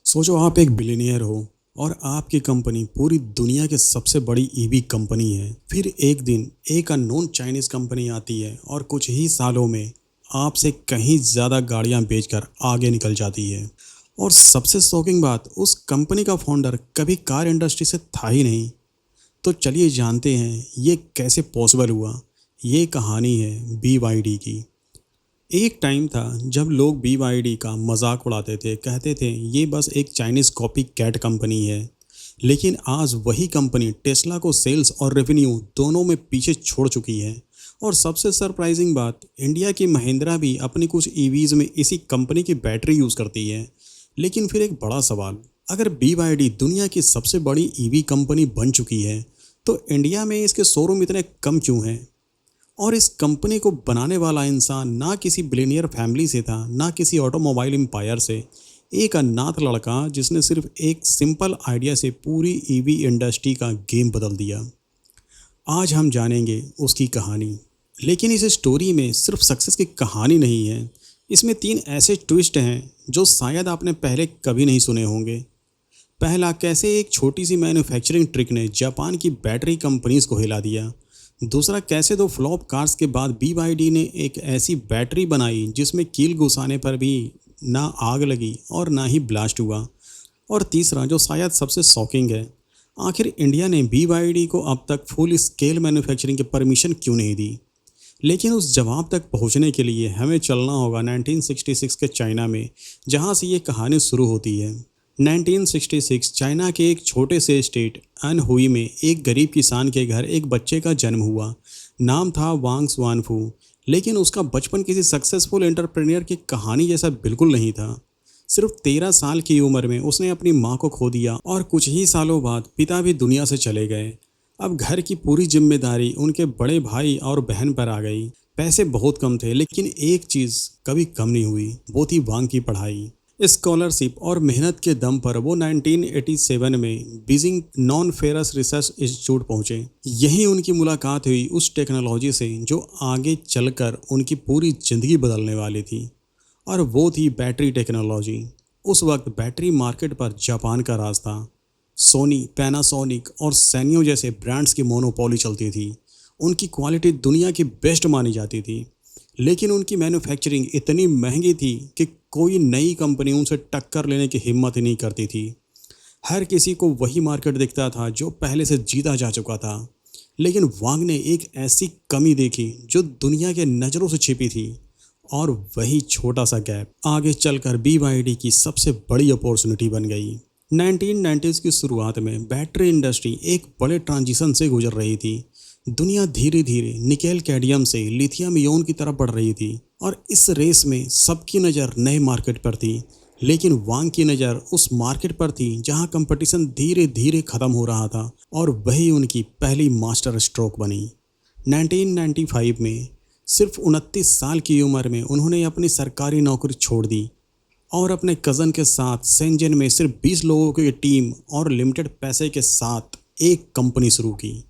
सोचो आप एक बिलियनियर हो और आपकी कंपनी पूरी दुनिया की सबसे बड़ी ईवी कंपनी है। फिर एक दिन एक अननोन चाइनीज कंपनी आती है और कुछ ही सालों में आपसे कहीं ज़्यादा गाड़ियां बेचकर आगे निकल जाती है। और सबसे शॉकिंग बात, उस कंपनी का फाउंडर कभी कार इंडस्ट्री से था ही नहीं। तो चलिए जानते हैं ये कैसे पॉसिबल हुआ। ये कहानी है BYD की। एक टाइम था जब लोग BYD का मजाक उड़ाते थे, कहते थे ये बस एक चाइनीज़ कॉपी कैट कंपनी है। लेकिन आज वही कंपनी टेस्ला को सेल्स और रेवेन्यू दोनों में पीछे छोड़ चुकी है। और सबसे सरप्राइजिंग बात, इंडिया की महिंद्रा भी अपनी कुछ ईवीज़ में इसी कंपनी की बैटरी यूज़ करती है। लेकिन फिर एक बड़ा सवाल, अगर BYD दुनिया की सबसे बड़ी ईवी कंपनी बन चुकी है तो इंडिया में इसके शोरूम इतने कम क्यों हैं? और इस कंपनी को बनाने वाला इंसान ना किसी बिलियनियर फैमिली से था, ना किसी ऑटोमोबाइल एम्पायर से। एक अनाथ लड़का जिसने सिर्फ एक सिंपल आइडिया से पूरी ईवी इंडस्ट्री का गेम बदल दिया। आज हम जानेंगे उसकी कहानी। लेकिन इस स्टोरी में सिर्फ सक्सेस की कहानी नहीं है, इसमें 3 ऐसे ट्विस्ट हैं जो शायद आपने पहले कभी नहीं सुने होंगे। पहला, कैसे एक छोटी सी मैन्युफैक्चरिंग ट्रिक ने जापान की बैटरी कंपनीज को हिला दिया। दूसरा, कैसे 2 फ्लॉप कार्स के बाद BYD ने एक ऐसी बैटरी बनाई जिसमें कील घुसाने पर भी ना आग लगी और ना ही ब्लास्ट हुआ। और तीसरा, जो शायद सबसे शॉकिंग है, आखिर इंडिया ने BYD को अब तक फुल स्केल मैन्युफैक्चरिंग की परमिशन क्यों नहीं दी। लेकिन उस जवाब तक पहुंचने के लिए हमें चलना होगा 1966 के चाइना में, जहां से ये कहानी शुरू होती है। 1966 चाइना के एक छोटे से स्टेट अनहुई में एक गरीब किसान के घर एक बच्चे का जन्म हुआ। नाम था वांग स्वानफू। लेकिन उसका बचपन किसी सक्सेसफुल एंटरप्रेन्योर की कहानी जैसा बिल्कुल नहीं था। सिर्फ 13 साल की उम्र में उसने अपनी माँ को खो दिया और कुछ ही सालों बाद पिता भी दुनिया से चले गए। अब घर की पूरी जिम्मेदारी उनके बड़े भाई और बहन पर आ गई। पैसे बहुत कम थे, लेकिन एक चीज़ कभी कम नहीं हुई, वो थी वांग की पढ़ाई। स्कॉलरशिप और मेहनत के दम पर वो 1987 में Beijing non ferrous research institute पहुंचे। यहीं उनकी मुलाकात हुई उस टेक्नोलॉजी से जो आगे चलकर उनकी पूरी ज़िंदगी बदलने वाली थी, और वो थी बैटरी टेक्नोलॉजी। उस वक्त बैटरी मार्केट पर जापान का राज था। सोनी, पैनासोनिक और सैनियो जैसे ब्रांड्स की मोनोपोली चलती थी। उनकी क्वालिटी दुनिया की बेस्ट मानी जाती थी, लेकिन उनकी मैन्युफैक्चरिंग इतनी महंगी थी कि कोई नई कंपनी उनसे टक्कर लेने की हिम्मत ही नहीं करती थी। हर किसी को वही मार्केट दिखता था जो पहले से जीता जा चुका था। लेकिन वांग ने एक ऐसी कमी देखी जो दुनिया के नज़रों से छिपी थी, और वही छोटा सा गैप आगे चलकर BYD की सबसे बड़ी अपॉर्चुनिटी बन गई। 1990s की शुरुआत में बैटरी इंडस्ट्री एक बड़े ट्रांजिशन से गुजर रही थी। दुनिया धीरे धीरे निकेल कैडमियम से लिथियम इयोन की तरफ बढ़ रही थी, और इस रेस में सबकी नज़र नए मार्केट पर थी। लेकिन वांग की नज़र उस मार्केट पर थी जहां कंपटीशन धीरे धीरे ख़त्म हो रहा था, और वही उनकी पहली मास्टर स्ट्रोक बनी। 1995 में सिर्फ 29 साल की उम्र में उन्होंने अपनी सरकारी नौकरी छोड़ दी और अपने कज़न के साथ शेंजन में सिर्फ 20 लोगों की टीम और लिमिटेड पैसे के साथ एक कंपनी शुरू की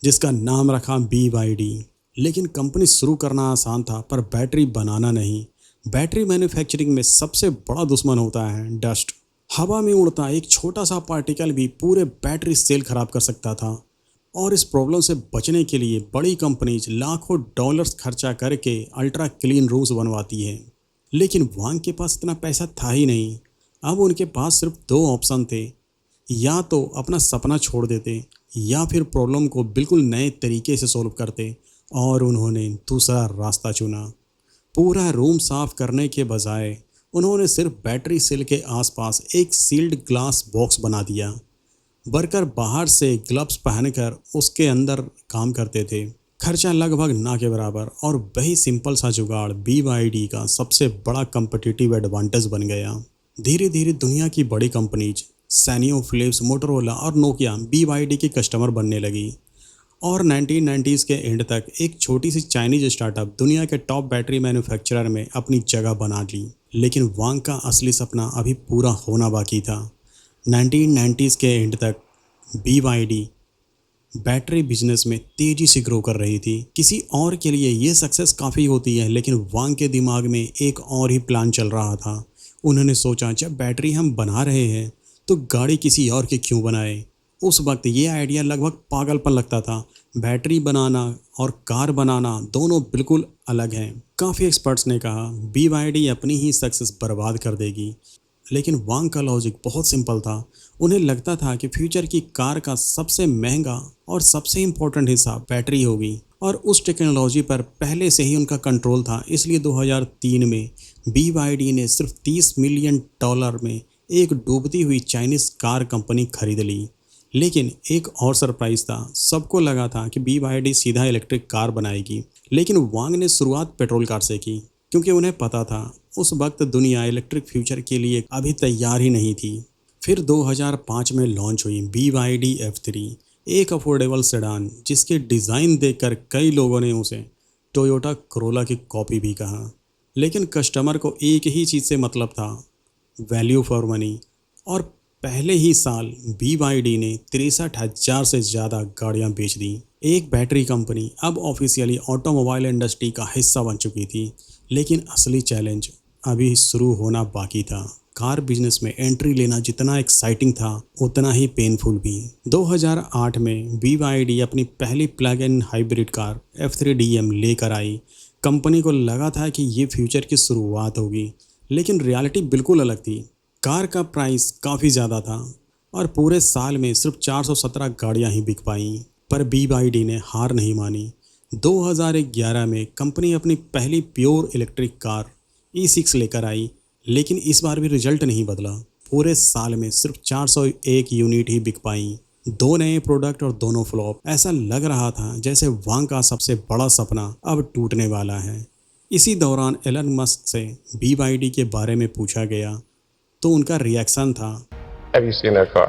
जिसका नाम रखा BYD। लेकिन कंपनी शुरू करना आसान था, पर बैटरी बनाना नहीं। बैटरी मैन्युफैक्चरिंग में सबसे बड़ा दुश्मन होता है डस्ट। हवा में उड़ता एक छोटा सा पार्टिकल भी पूरे बैटरी सेल खराब कर सकता था। और इस प्रॉब्लम से बचने के लिए बड़ी कंपनीज लाखों डॉलर्स खर्चा करके अल्ट्रा क्लीन रूम्स बनवाती है। लेकिन वांग के पास इतना पैसा था ही नहीं। अब उनके पास सिर्फ 2 ऑप्शन थे, या तो अपना सपना छोड़ देते या फिर प्रॉब्लम को बिल्कुल नए तरीके से सॉल्व करते। और उन्होंने दूसरा रास्ता चुना। पूरा रूम साफ करने के बजाय उन्होंने सिर्फ बैटरी सेल के आसपास एक सील्ड ग्लास बॉक्स बना दिया। वर्कर बाहर से ग्लव्स पहनकर उसके अंदर काम करते थे। खर्चा लगभग ना के बराबर, और वही सिंपल सा जुगाड़ BYD का सबसे बड़ा कम्पिटिटिव एडवांटेज बन गया। धीरे धीरे दुनिया की बड़ी कंपनीज सैनियो, फिलिप्स, मोटोरोला और नोकिया BYD की कस्टमर बनने लगी। और 1990s के एंड तक एक छोटी सी चाइनीज स्टार्टअप दुनिया के टॉप बैटरी मैन्युफैक्चरर में अपनी जगह बना ली। लेकिन वांग का असली सपना अभी पूरा होना बाकी था। 1990s के एंड तक BYD बैटरी बिजनेस में तेजी से ग्रो कर रही थी। किसी और के लिए ये सक्सेस काफ़ी होती है, लेकिन वांग के दिमाग में एक और ही प्लान चल रहा था। उन्होंने सोचा जब बैटरी हम बना रहे हैं तो गाड़ी किसी और की क्यों बनाए। उस वक्त ये आइडिया लगभग पागलपन लगता था। बैटरी बनाना और कार बनाना दोनों बिल्कुल अलग हैं। काफ़ी एक्सपर्ट्स ने कहा BYD अपनी ही सक्सेस बर्बाद कर देगी, लेकिन वांग का लॉजिक बहुत सिंपल था। उन्हें लगता था कि फ्यूचर की कार का सबसे महंगा और सबसे इम्पोर्टेंट हिस्सा बैटरी होगी और उस टेक्नोलॉजी पर पहले से ही उनका कंट्रोल था। इसलिए 2003 में BYD ने सिर्फ $30 मिलियन में एक डूबती हुई चाइनीज़ कार कंपनी खरीद ली। लेकिन एक और सरप्राइज था। सबको लगा था कि BYD सीधा इलेक्ट्रिक कार बनाएगी, लेकिन वांग ने शुरुआत पेट्रोल कार से की, क्योंकि उन्हें पता था उस वक्त दुनिया इलेक्ट्रिक फ्यूचर के लिए अभी तैयार ही नहीं थी। फिर 2005 में लॉन्च हुई BYD F3, एक अफोर्डेबल सेडान जिसके डिज़ाइन देखकर कई लोगों ने उसे टोयोटा कोरोला की कॉपी भी कहा। लेकिन कस्टमर को एक ही चीज़ से मतलब था, वैल्यू फॉर मनी। और पहले ही साल BYD ने 63,000 से ज़्यादा गाड़ियाँ बेच दी। एक बैटरी कंपनी अब ऑफिशियली ऑटोमोबाइल इंडस्ट्री का हिस्सा बन चुकी थी, लेकिन असली चैलेंज अभी शुरू होना बाकी था। कार बिजनेस में एंट्री लेना जितना एक्साइटिंग था उतना ही पेनफुल भी। 2008 में BYD अपनी पहली plug in hybrid car F3 DM लेकर आई। कंपनी को लगा था कि ये फ्यूचर की शुरुआत होगी, लेकिन रियलिटी बिल्कुल अलग थी। कार का प्राइस काफ़ी ज़्यादा था और पूरे साल में सिर्फ 417 गाड़ियाँ ही बिक पाईं। पर BYD ने हार नहीं मानी। 2011 में कंपनी अपनी पहली प्योर इलेक्ट्रिक कार E6 लेकर आई, लेकिन इस बार भी रिजल्ट नहीं बदला। पूरे साल में सिर्फ 401 यूनिट ही बिक पाईं। दो नए प्रोडक्ट और दोनों फ्लॉप। ऐसा लग रहा था जैसे वांग का सबसे बड़ा सपना अब टूटने वाला है। इसी दौरान एलन मस्क से BYD के बारे में पूछा गया तो उनका रिएक्शन था, Have you seen their car?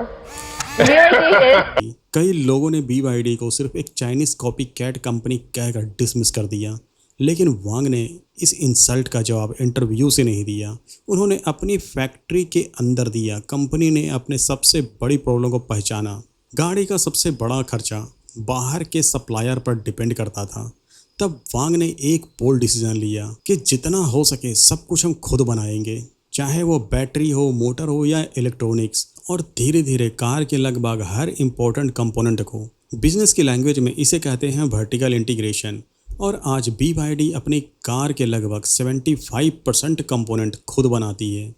कई लोगों ने BYD को सिर्फ एक चाइनीज़ कॉपी कैट कंपनी कहकर डिसमिस कर दिया, लेकिन वांग ने इस इंसल्ट का जवाब इंटरव्यू से नहीं दिया। उन्होंने अपनी फैक्ट्री के अंदर दिया। कंपनी ने अपने सबसे बड़ी प्रॉब्लम को पहचाना। गाड़ी का सबसे बड़ा खर्चा बाहर के सप्लायर पर डिपेंड करता था। तब वांग ने एक बोल्ड डिसीजन लिया कि जितना हो सके सब कुछ हम खुद बनाएंगे, चाहे वो बैटरी हो, मोटर हो या इलेक्ट्रॉनिक्स। और धीरे धीरे कार के लगभग हर इम्पोर्टेंट कंपोनेंट को, बिजनेस की लैंग्वेज में इसे कहते हैं वर्टिकल इंटीग्रेशन। और आज BYD अपनी कार के लगभग 75% कंपोनेंट खुद बनाती है।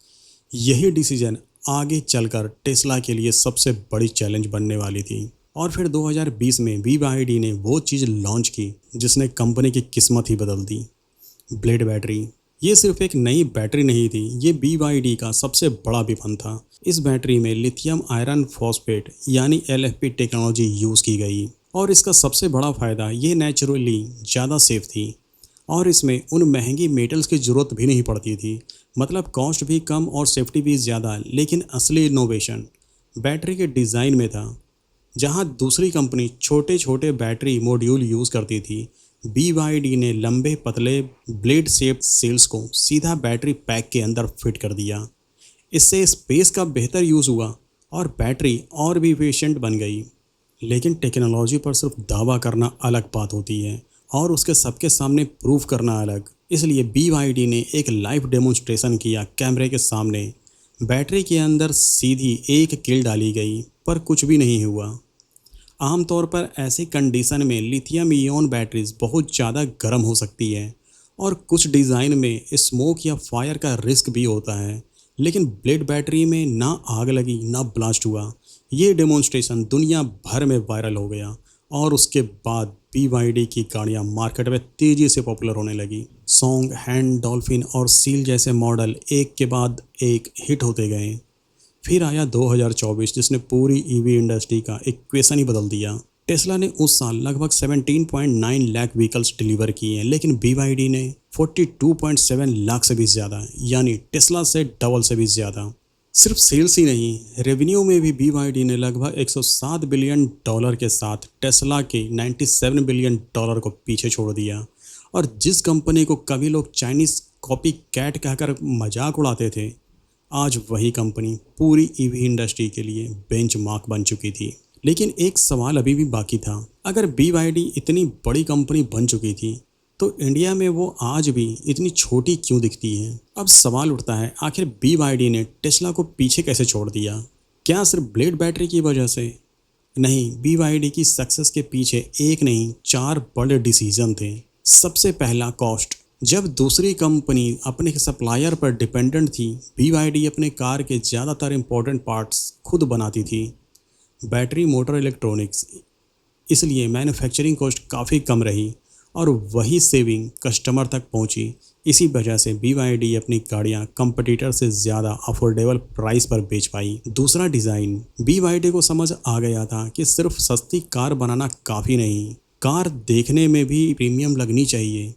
यही डिसीजन आगे चलकर टेस्ला के लिए सबसे बड़ी चैलेंज बनने वाली थी। और फिर 2020 में BYD ने वो चीज़ लॉन्च की जिसने कंपनी की किस्मत ही बदल दी, ब्लेड बैटरी। ये सिर्फ एक नई बैटरी नहीं थी, ये BYD का सबसे बड़ा विफल था। इस बैटरी में लिथियम आयरन फॉस्फेट यानी LFP टेक्नोलॉजी यूज़ की गई और इसका सबसे बड़ा फ़ायदा ये नेचुरली ज़्यादा सेफ थी और इसमें उन महंगी मेटल्स की ज़रूरत भी नहीं पड़ती थी। मतलब कॉस्ट भी कम और सेफ्टी भी ज़्यादा। लेकिन असली इनोवेशन बैटरी के डिज़ाइन में था। जहां दूसरी कंपनी छोटे छोटे बैटरी मॉड्यूल यूज़ करती थी, BYD ने लंबे पतले ब्लेड शेप्ड सेल्स को सीधा बैटरी पैक के अंदर फिट कर दिया। इससे स्पेस का बेहतर यूज़ हुआ और बैटरी और भी एफिशिएंट बन गई। लेकिन टेक्नोलॉजी पर सिर्फ दावा करना अलग बात होती है और उसके सबके सामने प्रूफ करना अलग। इसलिए BYD ने एक लाइव डेमोन्स्ट्रेशन किया कैमरे के सामने। बैटरी के अंदर सीधी एक कील डाली गई पर कुछ भी नहीं हुआ। आमतौर पर ऐसी कंडीशन में लिथियम इयॉन बैटरीज बहुत ज़्यादा गर्म हो सकती है और कुछ डिज़ाइन में स्मोक या फायर का रिस्क भी होता है, लेकिन ब्लेड बैटरी में ना आग लगी ना ब्लास्ट हुआ। ये डेमोन्स्ट्रेशन दुनिया भर में वायरल हो गया और उसके बाद BYD की गाड़ियाँ मार्केट में तेज़ी से पॉपुलर होने लगी। सॉन्ग, हैंड, डॉल्फिन और सील जैसे मॉडल एक के बाद एक हिट होते गए। फिर आया 2024 जिसने पूरी EV इंडस्ट्री का इक्वेशन ही बदल दिया। टेस्ला ने उस साल लगभग 17.9 लाख व्हीकल्स डिलीवर किए हैं, लेकिन BYD ने 42.7 लाख से भी ज़्यादा, यानी टेस्ला से डबल से भी ज़्यादा। सिर्फ सेल्स ही नहीं, रेवेन्यू में भी BYD ने लगभग $107 बिलियन के साथ टेस्ला के $97 बिलियन को पीछे छोड़ दिया। और जिस कंपनी को कभी लोग चाइनीज़ कॉपी कैट कहकर मजाक उड़ाते थे, आज वही कंपनी पूरी EV इंडस्ट्री के लिए बेंचमार्क बन चुकी थी। लेकिन एक सवाल अभी भी बाकी था। अगर BYD इतनी बड़ी कंपनी बन चुकी थी तो इंडिया में वो आज भी इतनी छोटी क्यों दिखती है? अब सवाल उठता है, आखिर BYD ने टेस्ला को पीछे कैसे छोड़ दिया? क्या सिर्फ ब्लेड बैटरी की वजह से? नहीं, BYD की सक्सेस के पीछे एक नहीं 4 बड़े डिसीजन थे। सबसे पहला, कॉस्ट। जब दूसरी कंपनी अपने सप्लायर पर डिपेंडेंट थी, BYD अपने कार के ज़्यादातर इंपॉर्टेंट पार्ट्स खुद बनाती थी, बैटरी, मोटर, इलेक्ट्रॉनिक्स। इसलिए मैन्युफैक्चरिंग कॉस्ट काफ़ी कम रही और वही सेविंग कस्टमर तक पहुंची। इसी वजह से BYD अपनी गाड़ियां कंपटीटर से ज़्यादा अफोर्डेबल प्राइस पर बेच पाई। दूसरा, डिज़ाइन। BYD को समझ आ गया था कि सिर्फ सस्ती कार बनाना काफ़ी नहीं, कार देखने में भी प्रीमियम लगनी चाहिए।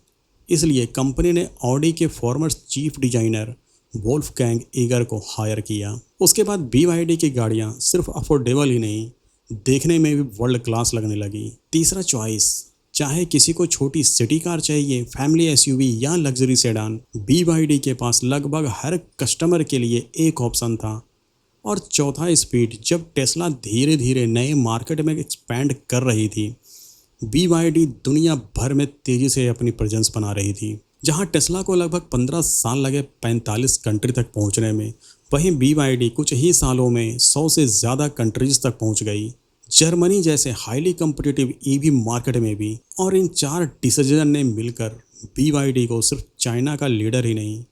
इसलिए कंपनी ने ऑडी के former chief designer Wolfgang eager को हायर किया। उसके बाद BYD की गाड़ियां सिर्फ अफोर्डेबल ही नहीं, देखने में भी वर्ल्ड क्लास लगने लगी। तीसरा, चॉइस। चाहे किसी को छोटी सिटी कार चाहिए, फैमिली SUV या लग्जरी सेडान, BYD के पास लगभग हर कस्टमर के लिए एक ऑप्शन था। और चौथा, स्पीड। जब टेस्ला धीरे धीरे नए मार्केट में एक्सपैंड कर रही थी, BYD दुनिया भर में तेज़ी से अपनी प्रेजेंस बना रही थी। जहां टेस्ला को लगभग 15 साल लगे 45 कंट्री तक पहुंचने में, वहीं BYD कुछ ही सालों में 100 से ज़्यादा कंट्रीज तक पहुंच गई, जर्मनी जैसे हाईली कम्पिटिटिव EV मार्केट में भी। और इन 4 डिसीजन ने मिलकर BYD को सिर्फ चाइना का लीडर ही नहीं,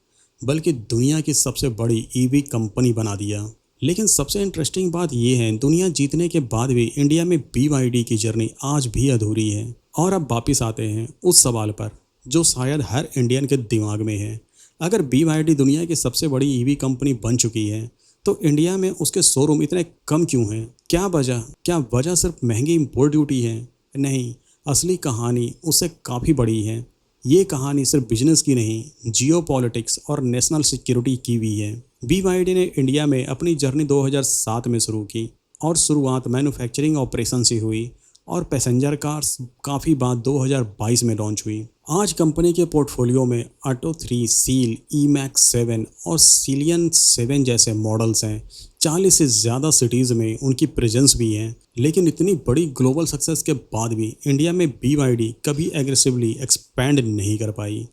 बल्कि दुनिया की सबसे बड़ी EV कंपनी बना दिया। लेकिन सबसे इंटरेस्टिंग बात यह है, दुनिया जीतने के बाद भी इंडिया में BYD की जर्नी आज भी अधूरी है। और अब वापिस आते हैं उस सवाल पर जो शायद हर इंडियन के दिमाग में है। अगर BYD दुनिया की सबसे बड़ी EV कंपनी बन चुकी है, तो इंडिया में उसके शोरूम इतने कम क्यों हैं? क्या वजह सिर्फ महंगी इम्पोर्ट ड्यूटी है? नहीं, असली कहानी उससे काफ़ी बड़ी है। ये कहानी सिर्फ बिजनेस की नहीं, जियोपॉलिटिक्स और नेशनल सिक्योरिटी की भी है। BYD ने इंडिया में अपनी जर्नी 2007 में शुरू की और शुरुआत मैन्युफैक्चरिंग ऑपरेशन से हुई और पैसेंजर कार्स काफ़ी बाद 2022 में लॉन्च हुई। आज कंपनी के पोर्टफोलियो में ऑटो 3, सील, E-Max 7 और सिलियन 7 जैसे मॉडल्स हैं। 40 से ज़्यादा सिटीज़ में उनकी प्रेजेंस भी है। लेकिन इतनी बड़ी ग्लोबल सक्सेस के बाद भी इंडिया में BYD कभी एग्रेसिवली एक्सपैंड नहीं कर पाई।